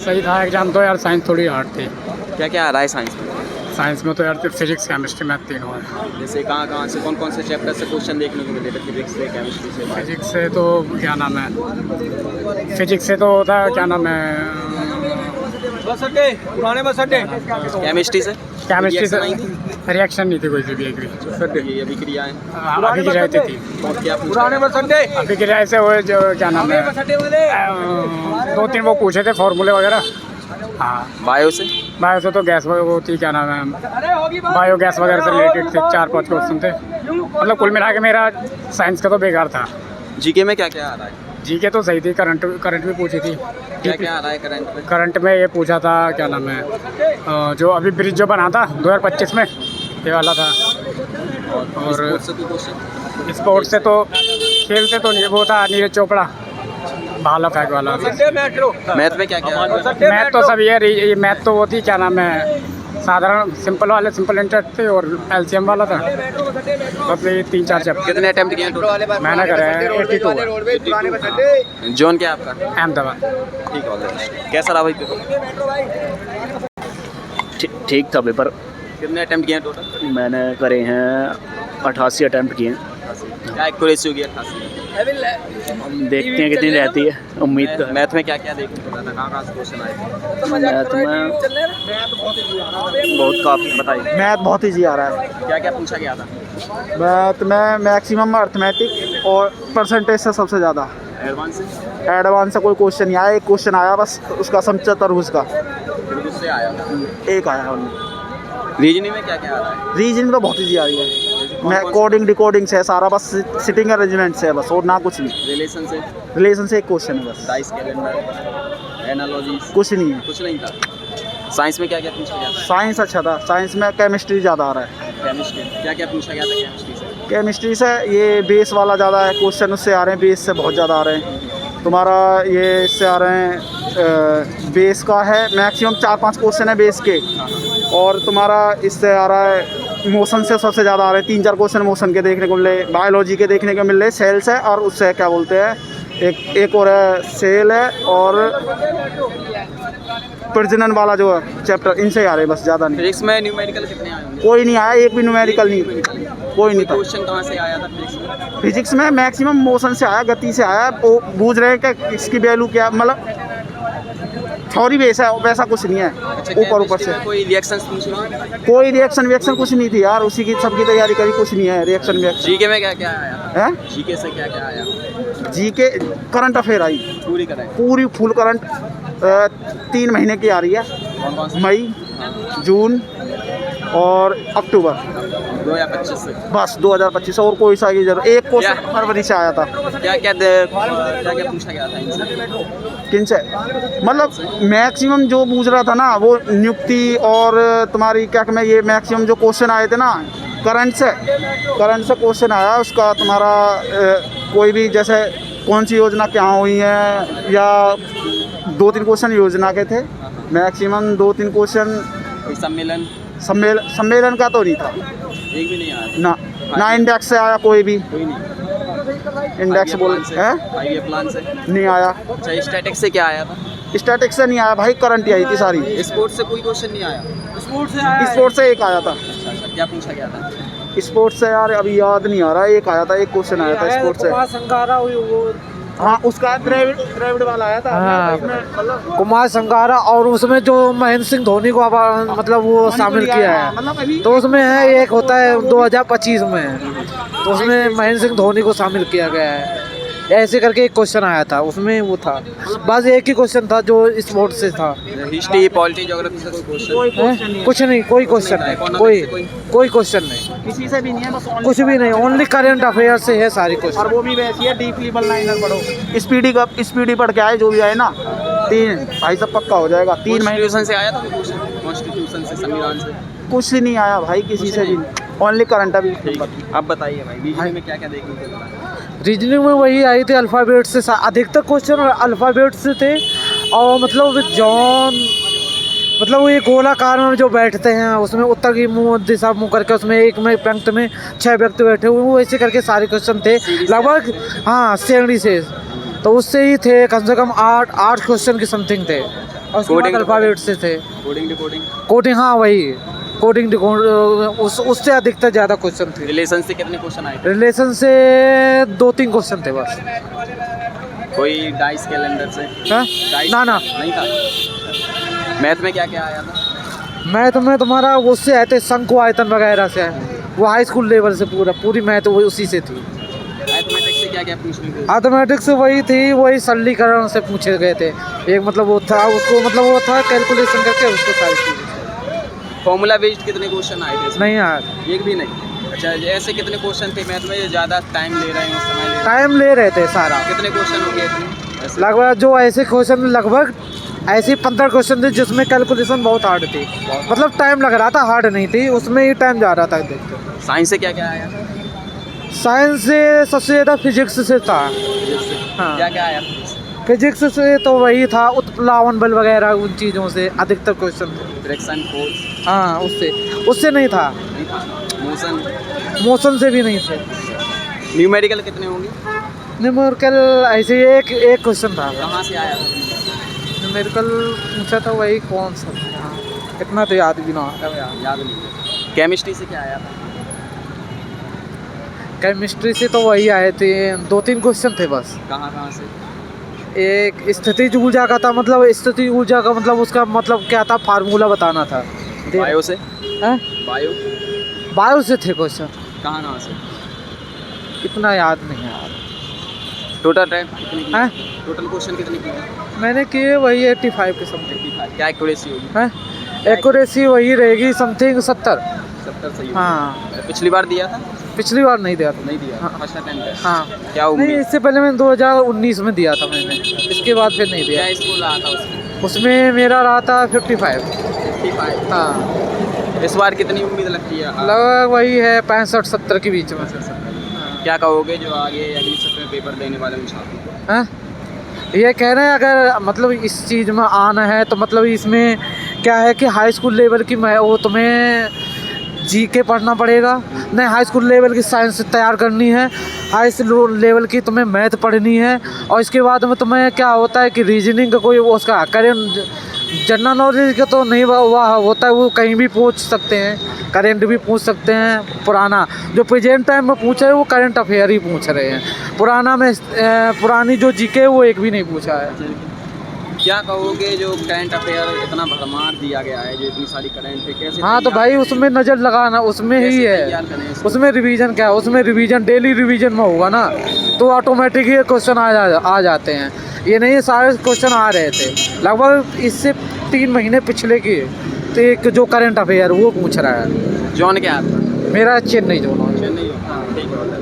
सही था एग्जाम तो यार, साइंस थोड़ी हार्ड थी। क्या क्या आ रहा है साइंस में? साइंस में तो यार फिजिक्स केमिस्ट्री मैथ तीनों है। जैसे कहाँ से कौन कौन से चैप्टर से क्वेश्चन देखने को मिले थे? फिजिक्स से, केमिस्ट्री से, फिजिक्स से तो क्या नाम है, फिजिक्स से तो होता है क्या नाम है, बस अड्डे, पुराने बस अड्डे। केमिस्ट्री से? केमिस्ट्री से Reaction नहीं रिएक्शन नहीं थी कोई सी भी, एक भी। ये अभिक्रियाएं अभिक्रियाएं थी। और क्या पूछा? पुराने बस अड्डे। अभिक्रियाएं से वो जो क्या नाम है, बस अड्डे वाले। 2-3 वो पूछे थे फॉर्मूले वगैरह। हाँ, बायो से? बायो से तो गैस वो थी क्या नाम है, अरे होगी बात। बायो गैस वगैरह से रिलेटेड थे, 4-5 क्वेश्चन थे। मतलब कुल मिला के मेरा साइंस का तो बेकार था। जीके में क्या क्या आ रहा है? जीके तो सही थी, करंट भी पूछी थी। क्या क्या आ रहा है करंट में? करंट में ये पूछा था क्या नाम है, जो अभी ब्रिज जो बना था 2025 में, ये वाला था। और स्पोर्ट्स से कोई क्वेश्चन? स्पोर्ट्स से तो खेल से तो नहीं, वो था नीरज चोपड़ा भाला फेंक वाला। अड्डे मेट्रो। मैथ में क्या क्या आ रहा है? मैथ तो सब ये मैथ तो वो थी क्या नाम है, साधारण सिंपल वाले सिंपल इंटरेस्ट थे, और एलसीएम वाला था। बस ये 3-4 चैप्टर कितने अटेम्प्ट किए टोटल? मैंने करे हैं 82 पुराने बस अड्डे। जोन क्या है आपका? अहमदाबाद। ठीक है। कैसा रहा भाई पेपर? ठीक था पेपर। कितने अटेम्प्ट किए टोटल? मैंने करे हैं 88 अटैम्प्ट किए हैं। क्या एक्यूरेसी होगी 88? हम देखते हैं कितनी रहती है, उम्मीद तो है। मैथ में क्या क्या देखने को मिला था? कहाँ से क्वेश्चन आए थे? मैथ में बहुत काफ़ी बताइए। मैथ बहुत ईजी आ रहा है। क्या क्या पूछा गया था? मैथ में मैक्सिमम अर्थमेटिक और परसेंटेज से सबसे ज़्यादा। एडवांस से? एडवांस से कोई क्वेश्चन नहीं आया, एक क्वेश्चन आया बस, उसका समझा तरबूज का फिर उससे आया था। एक आया उनमें। रीजनिंग में क्या क्या आ रहा है? रीजनिंग तो बहुत ईजी आ रही है। मैं कोडिंग डिकोडिंग से है सारा, बस सिटिंग अरेंजमेंट से है बस, और ना कुछ नहीं। रिलेशन से? रिलेशन से एक क्वेश्चन है बस, डाइस कैलेंडर, एनालॉजीज? कुछ नहीं है। कुछ नहीं था। साइंस में क्या क्या पूछा गया था? साइंस अच्छा था, साइंस में केमिस्ट्री ज़्यादा आ रहा है। केमिस्ट्री क्या क्या पूछा गया था केमिस्ट्री से? केमिस्ट्री से ये बेस वाला ज़्यादा है, क्वेश्चन उससे आ रहे हैं, बेस से बहुत ज़्यादा आ रहे हैं। तुम्हारा ये इससे आ रहे हैं, बेस का है मैक्सिमम 4-5 क्वेश्चन है बेस के, और तुम्हारा इससे आ रहा है मोशन से सबसे ज़्यादा आ रहे हैं, 3-4 क्वेश्चन मोशन के देखने को मिले, बायोलॉजी के देखने को मिल रहे, सेल्स है, और उससे क्या बोलते हैं, एक और है सेल है, और प्रजनन वाला जो है चैप्टर, इनसे आ रहे हैं बस, ज़्यादा नहीं। फिजिक्स में न्यूमेरिकल कितने आए होंगे? कोई नहीं आया, एक भी न्यूमेरिकल नहीं, कोई नहीं था। क्वेश्चन कहाँ से आया था फिजिक्स में? फिजिक्स में मैक्सिमम मोशन से आया, गति से आया, वो बूझ रहे हैं कि इसकी वैल्यू क्या, मतलब थ्योरी बेस है, वैसा कुछ नहीं है। ऊपर से कोई रिएक्शंस पूछ रहा है? कोई रिएक्शन कुछ नहीं थी यार, उसी की सबकी तैयारी करी, कुछ नहीं है रिएक्शन। जीके में क्या क्या आया है? जीके से क्या क्या आया? जीके करंट अफेयर आई पूरी करें। पूरी फुल करंट, 3 महीने की आ रही है, कौन कौन से? मई, जून और अक्टूबर, 2025 से? बस 2025। और कोई सा की जरूरत, एक क्वेश्चन फरवरी से आया था। क्या क्या पूछा गया था इनसे? किन से, मतलब मैक्सिमम जो पूछ रहा था ना, वो नियुक्ति और तुम्हारी क्या मैं, ये मैक्सिमम जो क्वेश्चन आए थे ना करंट से क्वेश्चन आया उसका, तुम्हारा कोई भी जैसे कौन सी योजना क्या हुई है, या 2-3 क्वेश्चन योजना के थे, मैक्सिमम 2-3 क्वेश्चन। सम्मेलन का तो नहीं था, एक भी नहीं आया ना इंडेक्स से आया कोई भी, कोई नहीं। इंडेक्स बोल है हाईवे प्लान से नहीं आया। अच्छा, स्टैटिक्स से क्या आया था? स्टैटिक्स से नहीं आया भाई, करंट ही आई थी सारी। स्पोर्ट्स से कोई क्वेश्चन नहीं आया? स्पोर्ट्स से एक आया था। अच्छा, क्या पूछा गया था? स्पोर्ट्स से यार अभी याद नहीं आ रहा, एक आया था, एक क्वेश्चन आया था स्पोर्ट्स से। हाँ, उसका द्रविड़ वाला आया था। हाँ, कुमार संगारा, और उसमें जो महेंद्र सिंह धोनी को मतलब वो शामिल किया है, तो उसमें है एक होता है 2025 में, तो उसमें महेंद्र सिंह धोनी को शामिल किया गया है। ऐसे करके एक क्वेश्चन आया था, उसमें वो था, बस एक ही क्वेश्चन था जो स्पोर्ट से था। हिस्ट्री, पॉलिटी, ज्योग्राफी से कोई क्वेश्चन? कुछ नहीं, कोई क्वेश्चन नहीं, कोई क्वेश्चन नहीं, किसी से भी नहीं है, बस कुछ भी नहीं, ओनली करंट अफेयर से है सारी क्वेश्चन। और वो भी वैसी है, डीप लेवल लाइनर पढ़ो, स्पीडी पढ़ के आए जो भी आए ना, 3 भाई सब पक्का हो जाएगा। 3 महीने से आया था क्वेश्चन? कॉन्स्टिट्यूशन से, संविधान से? कुछ नहीं आया भाई, किसी से भी, ओनली करंट। अभी अब बताइए भाई, रीजनिंग में क्या क्या देखने को मिला? रीजनिंग में वही आई थी, अल्फ़ाबेट से अधिकतर क्वेश्चन अल्फ़ाबेट से थे, और मतलब जॉन, मतलब वो ये गोलाकार में जो बैठते हैं, उसमें उत्तर की दिशा मुँह करके, उसमें एक में पंक्ति में 6 व्यक्ति बैठे हुए, वो ऐसे करके सारे क्वेश्चन थे लगभग। हाँ, श्रेणी से, तो उससे ही थे कम से कम 8 क्वेश्चन के समथिंग थे। और उसके बाद Coding- अल्फाबेट से थे। कोडिंग डिकोडिंग कोडिंग, हाँ वही कोडिंग उससे अधिकतर ज़्यादा क्वेश्चन थे। रिलेशन से कितने क्वेश्चन आए थे? रिलेशन से 2-3 क्वेश्चन थे बस। कोई डाइस कैलेंडर से? हाँ? डाइस ना ना, नहीं था। मैथ में क्या क्या आया था? मैथ में तुम्हारा उससे आए थे, शंकु आयतन वगैरह से, वो हाई स्कूल लेवल से पूरी मैथ वो उसी से थी। मैथमेटिक्स से क्या क्या पूछने को? मैथमेटिक्स से वही थी, वही सरलीकरण से पूछे गए थे। एक मतलब वो था, उसको मतलब वो था कैलकुलेशन करके उसको सारी चीज़ें। फॉर्मूला बेस्ड कितने क्वेश्चन आए थे इसमें? नहीं यार, एक भी नहीं। अच्छा, ऐसे कितने क्वेश्चन थे मैथ में जो ज़्यादा टाइम ले रहे हैं, उस समय ले रहे हैं? टाइम ले रहे थे सारा। कितने क्वेश्चन हो गए थे ऐसे? लगभग जो ऐसे क्वेश्चन लगभग ऐसे 15 क्वेश्चन थे जिसमें कैलकुलेशन बहुत हार्ड थी। मतलब टाइम लग रहा था, हार्ड नहीं थी, उसमें ही टाइम जा रहा था देखते। साइंस से क्या क्या आया? साइंस से सबसे ज़्यादा फिजिक्स से था। हाँ। क्या क्या आया? फिजिक्स से तो वही था, उत्प्लावन बल वगैरह, उन चीज़ों से अधिकतर क्वेश्चन थे। फ्रैक्शन, फोर्स हाँ, उससे नहीं था। नहीं था। मोशन, मोशन से भी नहीं थे। न्यूमेरिकल कितने होंगे? न्यूमेरिकल ऐसे एक क्वेश्चन था। कहाँ से आया था? न्यूमेरिकल पूछा था, वही कौन सा था, हाँ, इतना तो याद भी ना आता यार। याद नहीं है। केमिस्ट्री से क्या आया था? केमिस्ट्री से तो वही आए थे, 2-3 क्वेश्चन थे बस। कहाँ कहाँ से? एक स्थितिज ऊर्जा का था, मतलब स्थितिज ऊर्जा का मतलब उसका मतलब क्या था, फार्मूला बताना था। बायो से? हैं? बायो बायो से थे क्वेश्चन, कहाँ कहाँ से? इतना याद नहीं है यार। टोटल टाइम कितनी की? हैं? टोटल क्वेश्चन कितनी की? मैंने किए वही 85 के समथिंग। 55। क्या एक्यूरेसी होगी? हैं? एक्यूरेसी वही रहेगी समथिंग 70। 70 सही होगी। हाँ, पिछली बार दिया था? पिछली बार नहीं दिया था। नहीं दिया। हाँ। फर्स्ट अटेम्प्ट है। हाँ, क्या नहीं, उम्मीद? इससे पहले मैंने 2019 में दिया था मैंने, इसके बाद फिर नहीं दिया। क्या स्कोर रहा था उसमें? उसमें मेरा रहा था 55। 55। हाँ, इस बार कितनी उम्मीद लगती है? लगभग वही है 65-70 के बीच में। क्या कहोगे जो आगे अगले सत्र में पेपर देने वाले छात्र? हाँ, ये कह रहे हैं अगर मतलब इस चीज़ में आना है तो मतलब इसमें क्या है कि हाई स्कूल लेवल की वो तुम्हें जीके पढ़ना पड़ेगा, नहीं हाई स्कूल लेवल की साइंस तैयार करनी है, हाई स्कूल लेवल की तुम्हें मैथ पढ़नी है, और इसके बाद में तुम्हें क्या होता है कि रीजनिंग का कोई उसका करेंट जनरल नॉलेज का तो नहीं वह होता है, वो कहीं भी पूछ सकते हैं, करेंट भी पूछ सकते हैं। पुराना जो प्रेजेंट टाइम में पूछ रहे हैं वो करंट अफेयर ही पूछ रहे हैं, पुराना में पुरानी जो जीके वो एक भी नहीं पूछा है। क्या कहोगे जो करंट अफेयर इतना भरमार दिया गया है, जो इतनी सारी करंट है, कैसे? हाँ, तो भाई उसमें नज़र लगाना, उसमें ही है, तैयार करें इसको? उसमें रिवीजन क्या है, उसमें रिवीजन डेली रिवीजन में होगा ना, तो ऑटोमेटिक ये क्वेश्चन आ जाते हैं। ये नहीं सारे क्वेश्चन आ रहे थे, लगभग इससे 3 महीने पिछले की, तो एक जो करंट अफेयर वो पूछ रहा है। जॉन क्या आता? मेरा चेन्नई जोन है। चेन्नई। ठीक है।